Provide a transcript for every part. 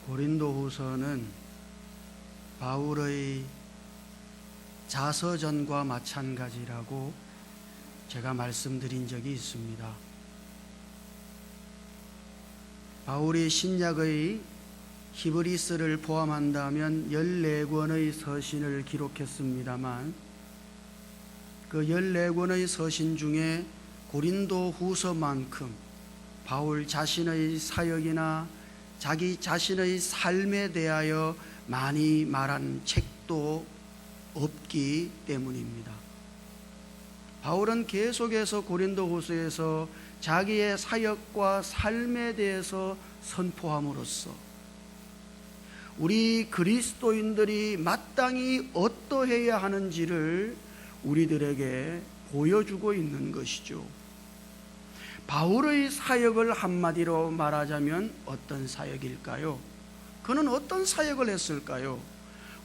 고린도후서는 바울의 자서전과 마찬가지라고 제가 말씀드린 적이 있습니다. 바울이 신약의 히브리서를 포함한다면 14권의 서신을 기록했습니다만 그 14권의 서신 중에 고린도후서만큼 바울 자신의 사역이나 자기 자신의 삶에 대하여 많이 말한 책도 없기 때문입니다. 바울은 계속해서 고린도후서에서 자기의 사역과 삶에 대해서 선포함으로써 우리 그리스도인들이 마땅히 어떠해야 하는지를 우리들에게 보여주고 있는 것이죠. 바울의 사역을 한마디로 말하자면 어떤 사역일까요? 그는 어떤 사역을 했을까요?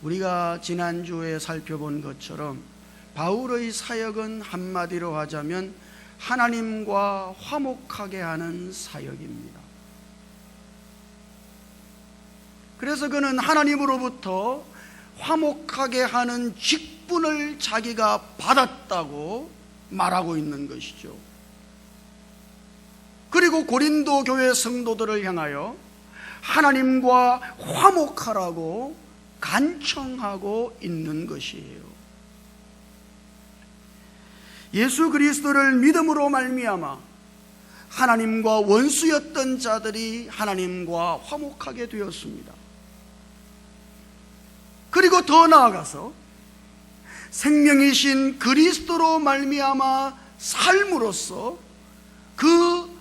우리가 지난주에 살펴본 것처럼 바울의 사역은 한마디로 하자면 하나님과 화목하게 하는 사역입니다. 그래서 그는 하나님으로부터 화목하게 하는 직분을 자기가 받았다고 말하고 있는 것이죠. 그리고 고린도 교회 성도들을 향하여 하나님과 화목하라고 간청하고 있는 것이에요. 예수 그리스도를 믿음으로 말미암아 하나님과 원수였던 자들이 하나님과 화목하게 되었습니다. 그리고 더 나아가서 생명이신 그리스도로 말미암아 삶으로써 그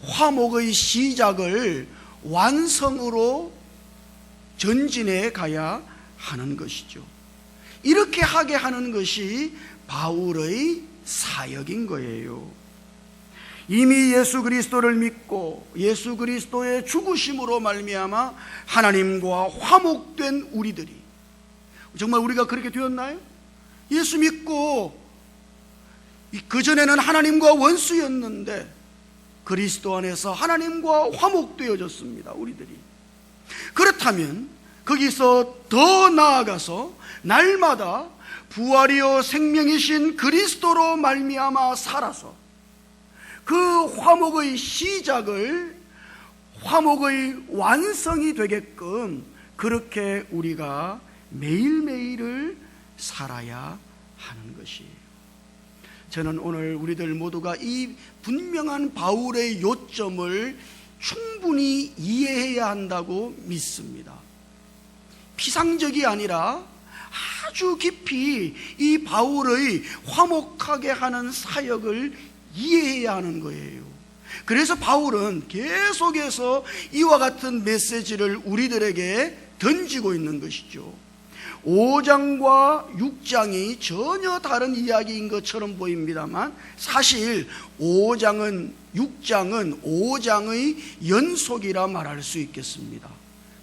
화목의 시작을 완성으로 전진해 가야 하는 것이죠. 이렇게 하게 하는 것이 바울의 사역인 거예요. 이미 예수 그리스도를 믿고 예수 그리스도의 죽으심으로 말미암아 하나님과 화목된 우리들이, 정말 우리가 그렇게 되었나요? 예수 믿고 그전에는 하나님과 원수였는데 그리스도 안에서 하나님과 화목되어졌습니다. 우리들이. 그렇다면 거기서 더 나아가서 날마다 부활이요 생명이신 그리스도로 말미암아 살아서 그 화목의 시작을, 화목의 완성이 되게끔 그렇게 우리가 매일매일을 살아야 하는 것이에요. 저는 오늘 우리들 모두가 이 분명한 바울의 요점을 충분히 이해해야 한다고 믿습니다. 피상적이 아니라 아주 깊이 이 바울의 화목하게 하는 사역을 이해해야 하는 거예요. 그래서 바울은 계속해서 이와 같은 메시지를 우리들에게 던지고 있는 것이죠. 5장과 6장이 전혀 다른 이야기인 것처럼 보입니다만 사실 5장은 5장의 연속이라 말할 수 있겠습니다.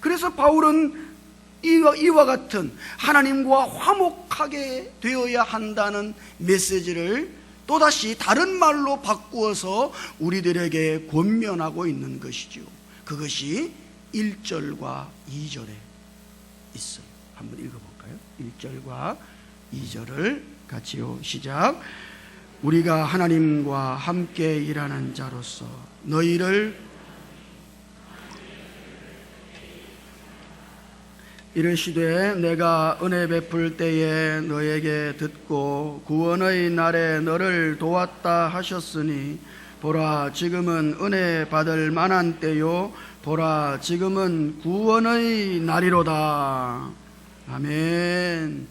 그래서 바울은 이와 같은 하나님과 화목하게 되어야 한다는 메시지를 또다시 다른 말로 바꾸어서 우리들에게 권면하고 있는 것이죠. 그것이 1절과 2절에 있어요. 한번 읽어볼까요? 1절과 2절을 같이요. 시작. 우리가 하나님과 함께 일하는 자로서 너희를 이르시되 내가 은혜 베풀 때에 너에게 듣고 구원의 날에 너를 도왔다 하셨으니 보라 지금은 은혜 받을 만한 때요 보라 지금은 구원의 날이로다. 아멘.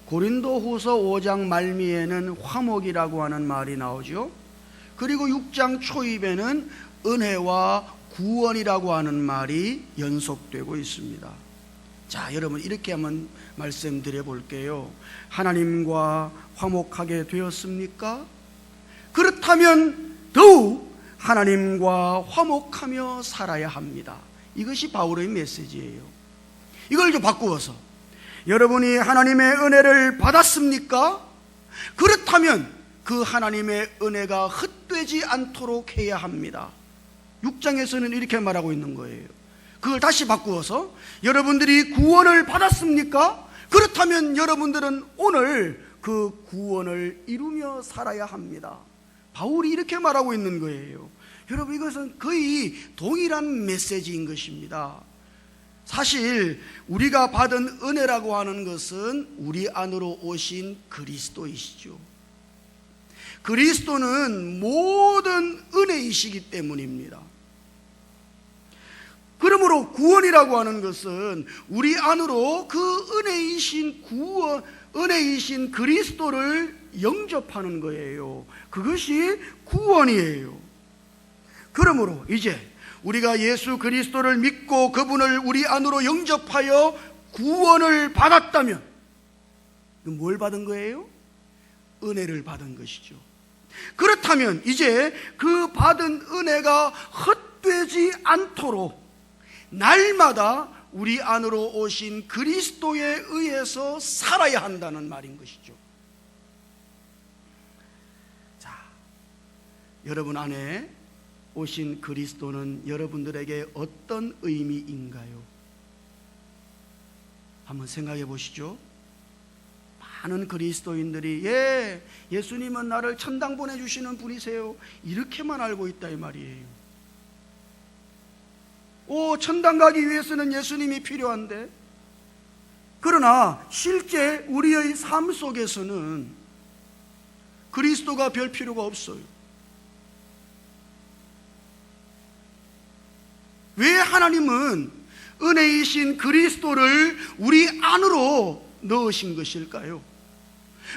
고린도후서 5장 말미에는 화목이라고 하는 말이 나오죠. 그리고 6장 초입에는 은혜와 구원이라고 하는 말이 연속되고 있습니다. 자, 여러분 이렇게 한번 말씀드려 볼게요. 하나님과 화목하게 되었습니까? 그렇다면 더욱 하나님과 화목하며 살아야 합니다. 이것이 바울의 메시지예요. 이걸 좀 바꾸어서 여러분이 하나님의 은혜를 받았습니까? 그렇다면 그 하나님의 은혜가 헛되지 않도록 해야 합니다. 6장에서는 이렇게 말하고 있는 거예요. 그걸 다시 바꾸어서 여러분들이 구원을 받았습니까? 그렇다면 여러분들은 오늘 그 구원을 이루며 살아야 합니다. 바울이 이렇게 말하고 있는 거예요. 여러분, 이것은 거의 동일한 메시지인 것입니다. 사실 우리가 받은 은혜라고 하는 것은 우리 안으로 오신 그리스도이시죠. 그리스도는 모든 은혜이시기 때문입니다. 그러므로 구원이라고 하는 것은 우리 안으로 그 은혜이신 그리스도를 영접하는 거예요. 그것이 구원이에요. 그러므로 이제 우리가 예수 그리스도를 믿고 그분을 우리 안으로 영접하여 구원을 받았다면 뭘 받은 거예요? 은혜를 받은 것이죠. 그렇다면 이제 그 받은 은혜가 헛되지 않도록 날마다 우리 안으로 오신 그리스도에 의해서 살아야 한다는 말인 것이죠. 자, 여러분 안에 오신 그리스도는 여러분들에게 어떤 의미인가요? 한번 생각해 보시죠. 많은 그리스도인들이 예수님은 나를 천당 보내주시는 분이세요, 이렇게만 알고 있다 이 말이에요. 천당 가기 위해서는 예수님이 필요한데, 그러나 실제 우리의 삶 속에서는 그리스도가 별 필요가 없어요. 왜 하나님은 은혜이신 그리스도를 우리 안으로 넣으신 것일까요?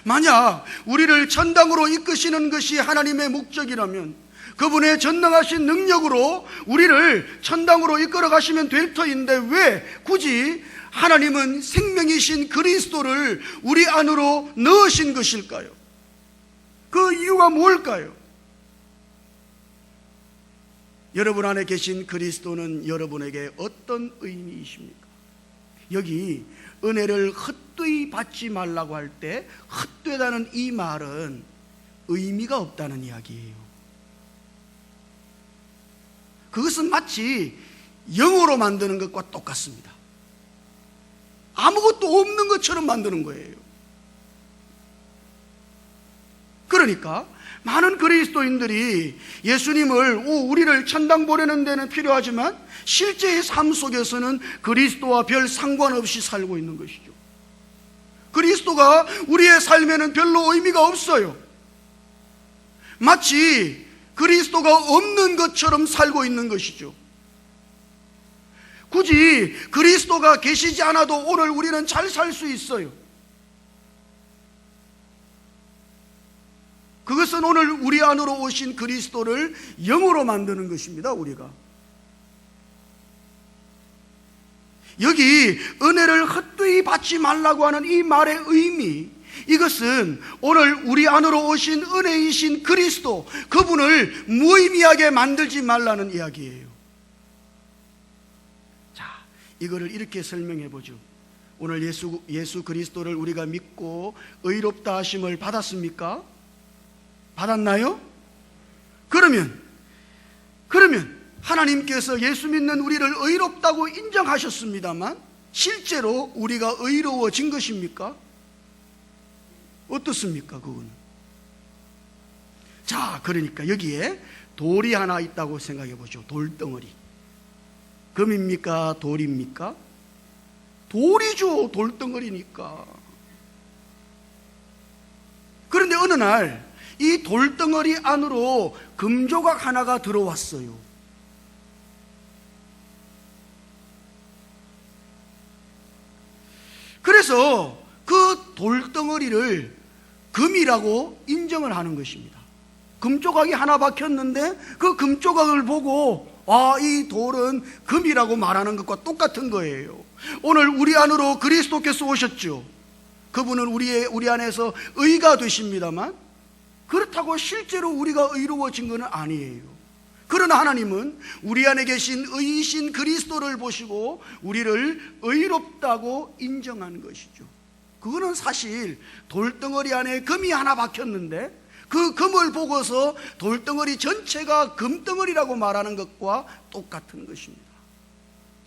만약 우리를 천당으로 이끄시는 것이 하나님의 목적이라면 그분의 전능하신 능력으로 우리를 천당으로 이끌어 가시면 될 터인데 왜 굳이 하나님은 생명이신 그리스도를 우리 안으로 넣으신 것일까요? 그 이유가 뭘까요? 여러분 안에 계신 그리스도는 여러분에게 어떤 의미이십니까? 여기 은혜를 헛되이 받지 말라고 할 때 헛되다는 이 말은 의미가 없다는 이야기예요. 그것은 마치 영어로 만드는 것과 똑같습니다. 아무것도 없는 것처럼 만드는 거예요. 그러니까 많은 그리스도인들이 예수님을 우리를 천당 보내는 데는 필요하지만 실제의 삶 속에서는 그리스도와 별 상관없이 살고 있는 것이죠. 그리스도가 우리의 삶에는 별로 의미가 없어요. 마치 그리스도가 없는 것처럼 살고 있는 것이죠. 굳이 그리스도가 계시지 않아도 오늘 우리는 잘 살 수 있어요. 그것은 오늘 우리 안으로 오신 그리스도를 영으로 만드는 것입니다. 우리가 여기 은혜를 헛되이 받지 말라고 하는 이 말의 의미, 이것은 오늘 우리 안으로 오신 은혜이신 그리스도, 그분을 무의미하게 만들지 말라는 이야기예요. 자, 이거를 이렇게 설명해 보죠. 오늘 예수 그리스도를 우리가 믿고 의롭다 하심을 받았습니까? 받았나요? 그러면 하나님께서 예수 믿는 우리를 의롭다고 인정하셨습니다만 실제로 우리가 의로워진 것입니까? 어떻습니까? 그거는. 자, 그러니까 여기에 돌이 하나 있다고 생각해 보죠. 돌덩어리. 금입니까? 돌입니까? 돌이죠. 돌덩어리니까. 그런데 어느 날 이 돌덩어리 안으로 금조각 하나가 들어왔어요. 그래서 그 돌덩어리를 금이라고 인정을 하는 것입니다. 금조각이 하나 박혔는데 그 금조각을 보고 이 돌은 금이라고 말하는 것과 똑같은 거예요. 오늘 우리 안으로 그리스도께서 오셨죠. 그분은 우리 안에서 의가 되십니다만 그렇다고 실제로 우리가 의로워진 것은 아니에요. 그러나 하나님은 우리 안에 계신 의이신 그리스도를 보시고 우리를 의롭다고 인정한 것이죠. 그거는 사실 돌덩어리 안에 금이 하나 박혔는데 그 금을 보고서 돌덩어리 전체가 금덩어리라고 말하는 것과 똑같은 것입니다.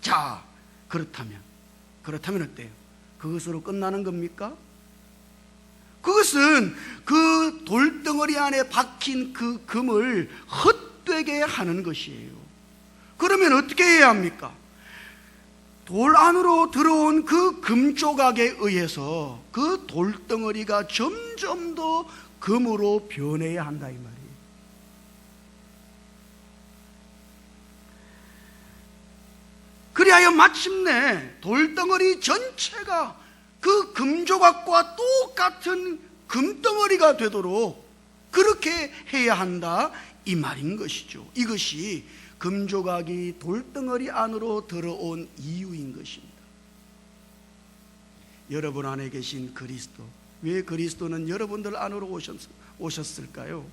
자, 그렇다면 어때요? 그것으로 끝나는 겁니까? 그것은 그 돌덩어리 안에 박힌 그 금을 헛되게 하는 것이에요. 그러면 어떻게 해야 합니까? 돌 안으로 들어온 그 금조각에 의해서 그 돌덩어리가 점점 더 금으로 변해야 한다 이 말이에요. 그리하여 마침내 돌덩어리 전체가 그 금조각과 똑같은 금덩어리가 되도록 그렇게 해야 한다 이 말인 것이죠. 이것이 금조각이 돌덩어리 안으로 들어온 이유인 것입니다. 여러분 안에 계신 그리스도, 왜 그리스도는 여러분들 안으로 오셨을까요?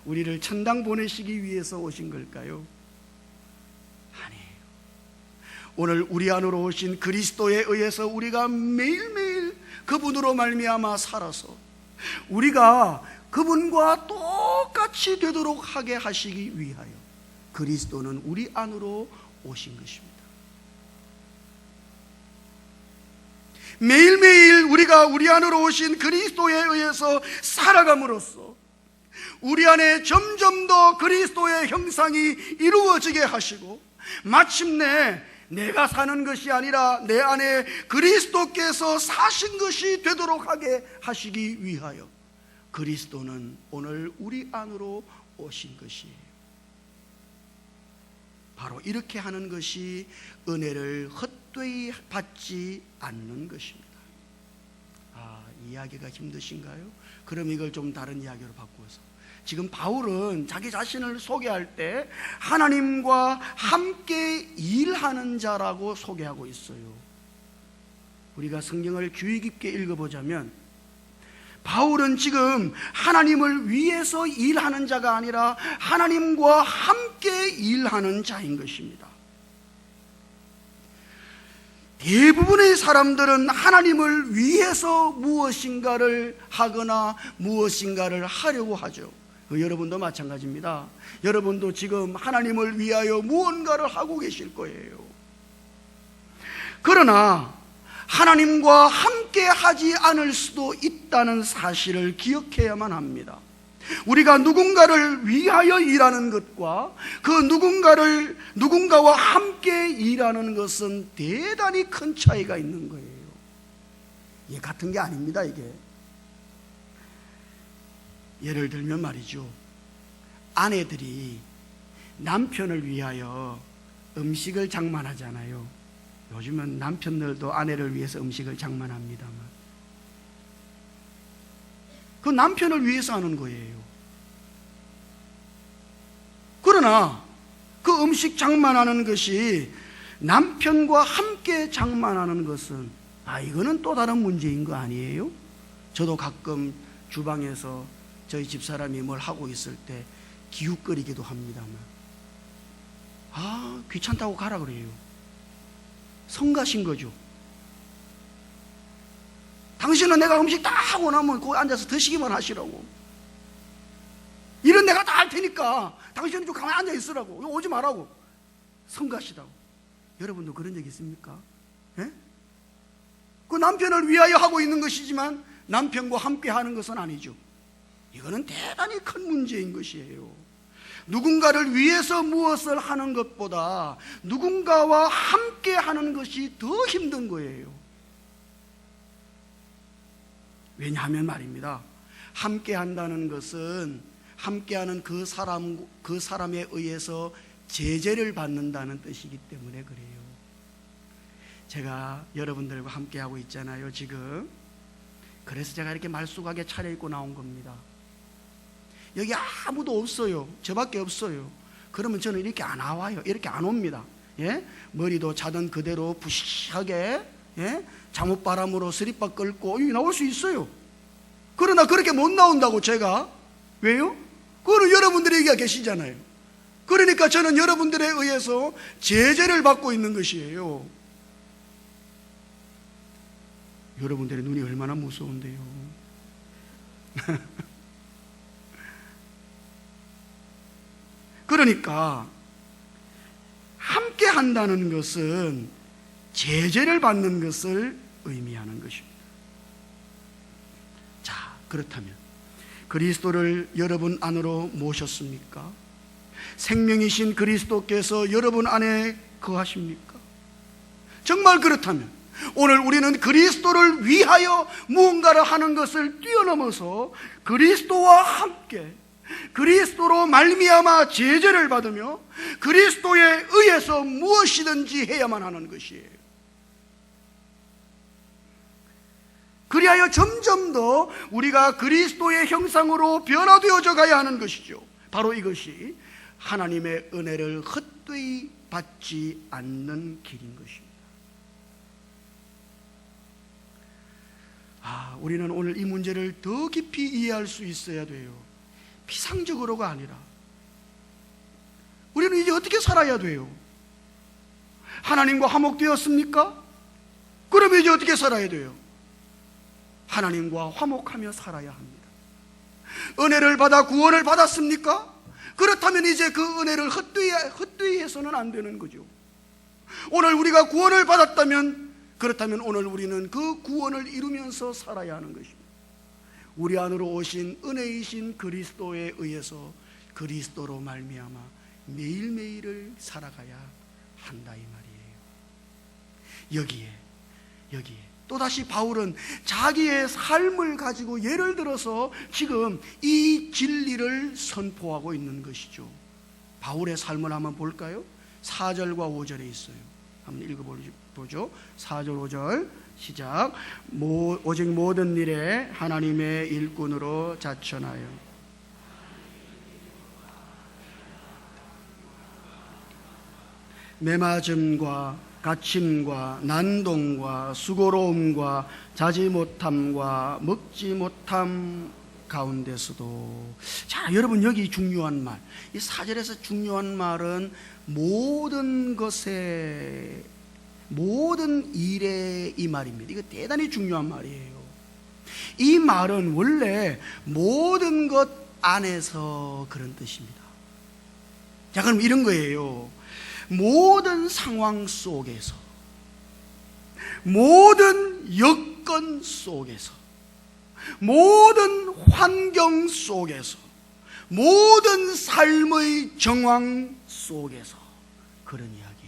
우리를 천당 보내시기 위해서 오신 걸까요? 아니에요. 오늘 우리 안으로 오신 그리스도에 의해서 우리가 매일매일 그분으로 말미암아 살아서 우리가 그분과 똑같이 되도록 하게 하시기 위하여 그리스도는 우리 안으로 오신 것입니다. 매일매일 우리가 우리 안으로 오신 그리스도에 의해서 살아감으로써 우리 안에 점점 더 그리스도의 형상이 이루어지게 하시고 마침내 내가 사는 것이 아니라 내 안에 그리스도께서 사신 것이 되도록 하게 하시기 위하여 그리스도는 오늘 우리 안으로 오신 것이에요. 바로 이렇게 하는 것이 은혜를 헛되이 받지 않는 것입니다. 이야기가 힘드신가요? 그럼 이걸 좀 다른 이야기로 바꾸어서, 지금 바울은 자기 자신을 소개할 때 하나님과 함께 일하는 자라고 소개하고 있어요. 우리가 성경을 주의 깊게 읽어보자면 바울은 지금 하나님을 위해서 일하는 자가 아니라 하나님과 함께 일하는 자인 것입니다. 대부분의 사람들은 하나님을 위해서 무엇인가를 하거나 무엇인가를 하려고 하죠. 여러분도 마찬가지입니다. 여러분도 지금 하나님을 위하여 무언가를 하고 계실 거예요. 그러나 하나님과 함께 하지 않을 수도 있다는 사실을 기억해야만 합니다. 우리가 누군가를 위하여 일하는 것과 그 누군가와 함께 일하는 것은 대단히 큰 차이가 있는 거예요. 이게 같은 게 아닙니다. 이게 예를 들면 말이죠, 아내들이 남편을 위하여 음식을 장만하잖아요. 요즘은 남편들도 아내를 위해서 음식을 장만합니다만 그 남편을 위해서 하는 거예요. 그러나 그 음식 장만하는 것이 남편과 함께 장만하는 것은 이거는 또 다른 문제인 거 아니에요? 저도 가끔 주방에서 저희 집사람이 뭘 하고 있을 때 기웃거리기도 합니다만 귀찮다고 가라 그래요. 성가신 거죠. 당신은 내가 음식 다 하고 나면 거기 앉아서 드시기만 하시라고. 일은 내가 다 할 테니까 당신은 좀 가만히 앉아 있으라고. 오지 말라고. 성가시다고. 여러분도 그런 적 있습니까? 예? 그 남편을 위하여 하고 있는 것이지만 남편과 함께 하는 것은 아니죠. 이거는 대단히 큰 문제인 것이에요. 누군가를 위해서 무엇을 하는 것보다 누군가와 함께 하는 것이 더 힘든 거예요. 왜냐하면 말입니다, 함께 한다는 것은 함께하는 그 사람에 의해서 제재를 받는다는 뜻이기 때문에 그래요. 제가 여러분들과 함께하고 있잖아요 지금. 그래서 제가 이렇게 말쑥하게 차려입고 나온 겁니다. 여기 아무도 없어요. 저밖에 없어요. 그러면 저는 이렇게 안 와요. 이렇게 안 옵니다. 예? 머리도 자던 그대로 부시하게, 예? 잠옷바람으로 스리빠 끌고 나올 수 있어요. 그러나 그렇게 못 나온다고 제가. 왜요? 그거는 여러분들이 얘기가 계시잖아요. 그러니까 저는 여러분들에 의해서 제재를 받고 있는 것이에요. 여러분들의 눈이 얼마나 무서운데요. 그러니까 함께 한다는 것은 제재를 받는 것을 의미하는 것입니다. 자, 그렇다면 그리스도를 여러분 안으로 모셨습니까? 생명이신 그리스도께서 여러분 안에 거하십니까? 정말 그렇다면 오늘 우리는 그리스도를 위하여 무언가를 하는 것을 뛰어넘어서 그리스도와 함께 그리스도로 말미암아 제재를 받으며 그리스도에 의해서 무엇이든지 해야만 하는 것이에요. 그리하여 점점 더 우리가 그리스도의 형상으로 변화되어져 가야 하는 것이죠. 바로 이것이 하나님의 은혜를 헛되이 받지 않는 길인 것입니다. 우리는 오늘 이 문제를 더 깊이 이해할 수 있어야 돼요. 피상적으로가 아니라 우리는 이제 어떻게 살아야 돼요? 하나님과 화목되었습니까? 그러면 이제 어떻게 살아야 돼요? 하나님과 화목하며 살아야 합니다. 은혜를 받아 구원을 받았습니까? 그렇다면 이제 그 은혜를 헛되이 해서는 안 되는 거죠. 오늘 우리가 구원을 받았다면, 그렇다면 오늘 우리는 그 구원을 이루면서 살아야 하는 것입니다. 우리 안으로 오신 은혜이신 그리스도에 의해서 그리스도로 말미암아 매일매일을 살아가야 한다 이 말이에요. 여기에 또다시 바울은 자기의 삶을 가지고 예를 들어서 지금 이 진리를 선포하고 있는 것이죠. 바울의 삶을 한번 볼까요? 4절과 5절에 있어요. 한번 읽어보죠. 4절 5절 시작. 오직 모든 일에 하나님의 일꾼으로 자천하여 매맞음과 갇힘과 난동과 수고로움과 자지 못함과 먹지 못함 가운데서도, 자, 여러분 여기 중요한 말, 이 4절에서 중요한 말은 모든 것에, 모든 일에 이 말입니다. 이거 대단히 중요한 말이에요. 이 말은 원래 모든 것 안에서 그런 뜻입니다. 자, 그럼 이런 거예요. 모든 상황 속에서, 모든 여건 속에서, 모든 환경 속에서, 모든 삶의 정황 속에서 그런 이야기예요.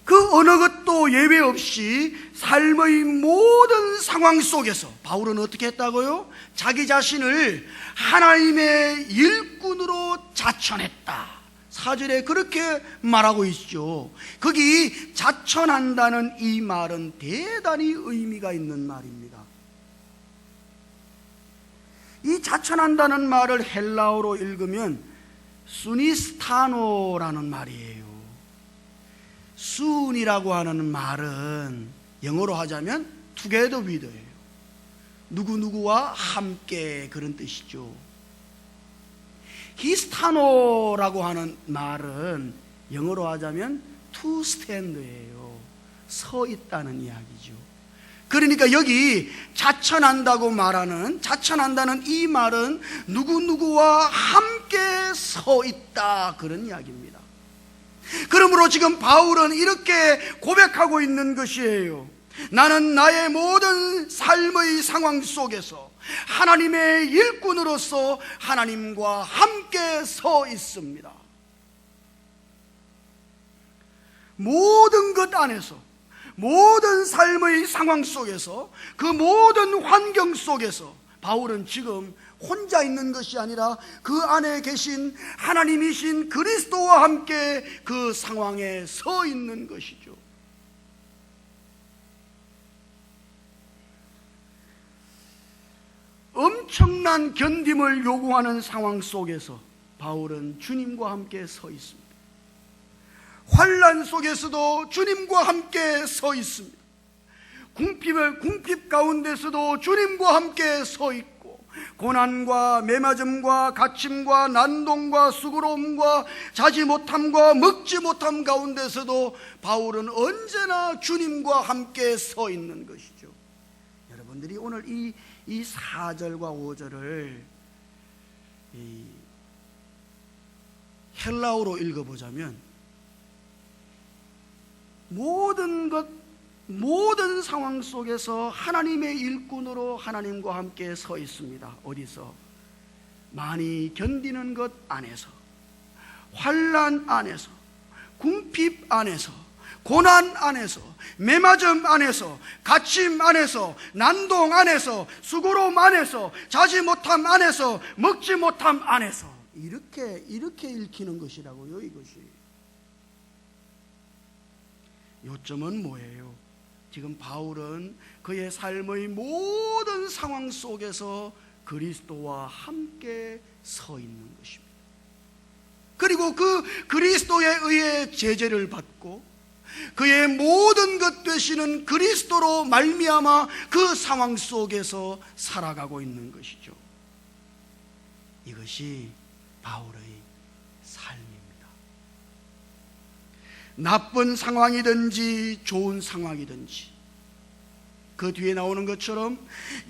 그 어느 것도 예외 없이 삶의 모든 상황 속에서 바울은 어떻게 했다고요? 자기 자신을 하나님의 일꾼으로 자천했다. 4절에 그렇게 말하고 있죠. 거기 자천한다는 이 말은 대단히 의미가 있는 말입니다. 이 자천한다는 말을 헬라어로 읽으면 수니스타노라는 말이에요. 순이라고 하는 말은 영어로 하자면 together with예요. 누구누구와 함께, 그런 뜻이죠. 히스타노라고 하는 말은 영어로 하자면 to stand예요. 서 있다는 이야기죠. 그러니까 여기 자천한다는 이 말은 누구누구와 함께 서 있다, 그런 이야기입니다. 그러므로 지금 바울은 이렇게 고백하고 있는 것이에요. 나는 나의 모든 삶의 상황 속에서 하나님의 일꾼으로서 하나님과 함께 서 있습니다. 모든 것 안에서, 모든 삶의 상황 속에서, 그 모든 환경 속에서 바울은 지금 혼자 있는 것이 아니라 그 안에 계신 하나님이신 그리스도와 함께 그 상황에 서 있는 것이죠. 엄청난 견딤을 요구하는 상황 속에서 바울은 주님과 함께 서 있습니다. 환난 속에서도 주님과 함께 서 있습니다. 궁핍 가운데서도 주님과 함께 서 있고, 고난과 매맞음과 갇힘과 난동과 수고로움과 자지 못함과 먹지 못함 가운데서도 바울은 언제나 주님과 함께 서 있는 것이죠. 여러분들이 오늘 이 4절과 5절을 헬라어로 읽어보자면 모든 상황 속에서 하나님의 일꾼으로 하나님과 함께 서 있습니다. 어디서? 많이 견디는 것 안에서, 환난 안에서, 궁핍 안에서, 고난 안에서, 매맞음 안에서, 갇힘 안에서, 난동 안에서, 수고로움 안에서, 자지 못함 안에서, 먹지 못함 안에서, 이렇게 읽히는 것이라고요. 이것이 요점은 뭐예요? 지금 바울은 그의 삶의 모든 상황 속에서 그리스도와 함께 서 있는 것입니다. 그리고 그 그리스도에 의해 제재를 받고 그의 모든 것 되시는 그리스도로 말미암아 그 상황 속에서 살아가고 있는 것이죠. 이것이 바울의 삶입니다. 나쁜 상황이든지 좋은 상황이든지, 그 뒤에 나오는 것처럼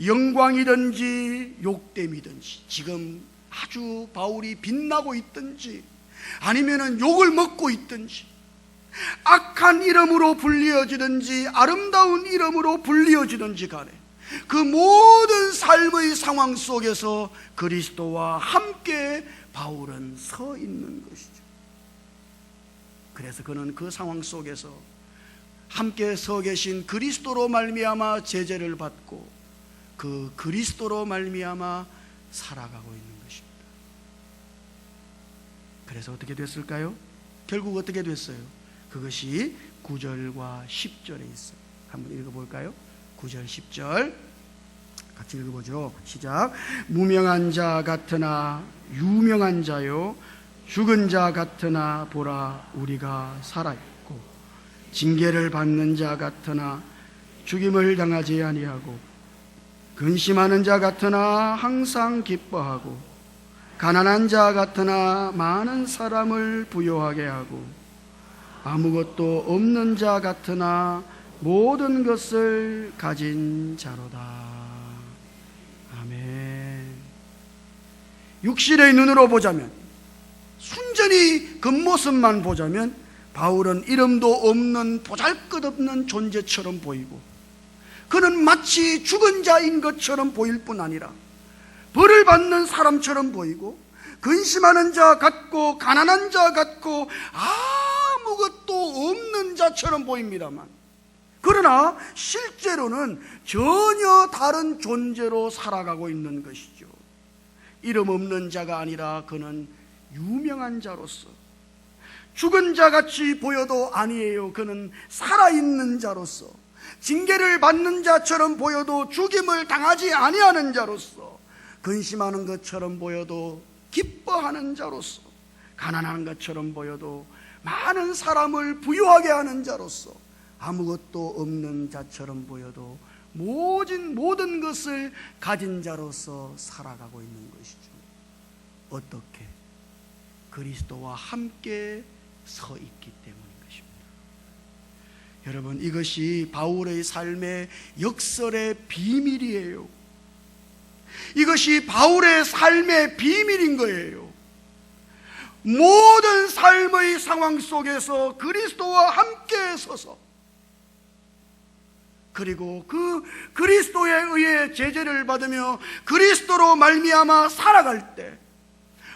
영광이든지 욕됨이든지, 지금 아주 바울이 빛나고 있든지 아니면은 욕을 먹고 있든지, 악한 이름으로 불리어지든지 아름다운 이름으로 불리어지든지 간에 그 모든 삶의 상황 속에서 그리스도와 함께 바울은 서 있는 것이죠. 그래서 그는 그 상황 속에서 함께 서 계신 그리스도로 말미암아 제재를 받고 그 그리스도로 말미암아 살아가고 있는 것입니다. 그래서 어떻게 됐을까요? 결국 어떻게 됐어요? 그것이 9절과 10절에 있어요. 한번 읽어볼까요? 9절 10절 같이 읽어보죠. 시작. 무명한 자 같으나 유명한 자요, 죽은 자 같으나 보라 우리가 살아있고, 징계를 받는 자 같으나 죽임을 당하지 아니하고, 근심하는 자 같으나 항상 기뻐하고, 가난한 자 같으나 많은 사람을 부요하게 하고, 아무것도 없는 자 같으나 모든 것을 가진 자로다. 아멘. 육신의 눈으로 보자면, 순전히 겉모습만 보자면 바울은 이름도 없는 보잘것없는 존재처럼 보이고, 그는 마치 죽은 자인 것처럼 보일 뿐 아니라 벌을 받는 사람처럼 보이고, 근심하는 자 같고 가난한 자 같고 아무것도 없는 자처럼 보입니다만, 그러나 실제로는 전혀 다른 존재로 살아가고 있는 것이죠. 이름 없는 자가 아니라 그는 유명한 자로서, 죽은 자같이 보여도 아니에요. 그는 살아있는 자로서, 징계를 받는 자처럼 보여도 죽임을 당하지 아니하는 자로서, 근심하는 것처럼 보여도 기뻐하는 자로서, 가난한 것처럼 보여도 많은 사람을 부유하게 하는 자로서, 아무것도 없는 자처럼 보여도 모든 것을 가진 자로서 살아가고 있는 것이죠. 어떻게? 그리스도와 함께 서 있기 때문인 것입니다. 여러분, 이것이 바울의 삶의 역설의 비밀이에요. 이것이 바울의 삶의 비밀인 거예요. 모든 삶의 상황 속에서 그리스도와 함께 서서, 그리고 그 그리스도에 의해 제재를 받으며 그리스도로 말미암아 살아갈 때,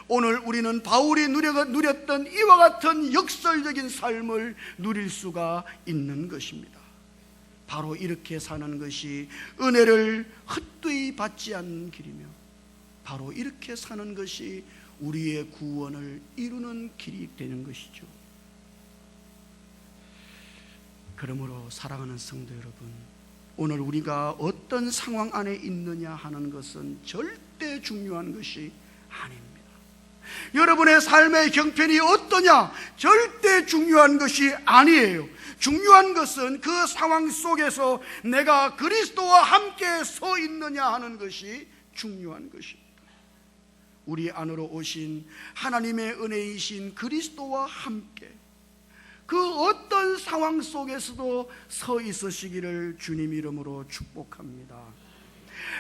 오늘 우리는 바울이 누렸던 이와 같은 역설적인 삶을 누릴 수가 있는 것입니다. 바로 이렇게 사는 것이 은혜를 헛되이 받지 않는 길이며, 바로 이렇게 사는 것이 우리의 구원을 이루는 길이 되는 것이죠. 그러므로 사랑하는 성도 여러분, 오늘 우리가 어떤 상황 안에 있느냐 하는 것은 절대 중요한 것이 아닙니다. 여러분의 삶의 형편이 어떠냐, 절대 중요한 것이 아니에요. 중요한 것은 그 상황 속에서 내가 그리스도와 함께 서 있느냐 하는 것이 중요한 것입니다. 우리 안으로 오신 하나님의 은혜이신 그리스도와 함께 그 어떤 상황 속에서도 서 있으시기를 주님 이름으로 축복합니다.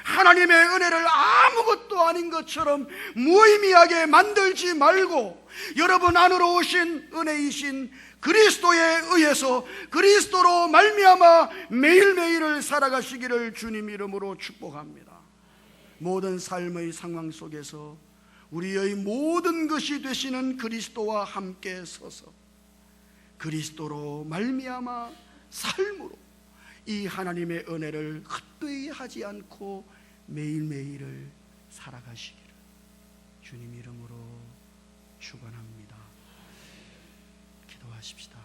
하나님의 은혜를 아무것도 아닌 것처럼 무의미하게 만들지 말고 여러분 안으로 오신 은혜이신 그리스도에 의해서 그리스도로 말미암아 매일매일을 살아가시기를 주님 이름으로 축복합니다. 모든 삶의 상황 속에서 우리의 모든 것이 되시는 그리스도와 함께 서서 그리스도로 말미암아 삶으로 이 하나님의 은혜를 헛되이 하지 않고 매일매일을 살아가시기를 주님 이름으로 축원합니다. 기도하십시다.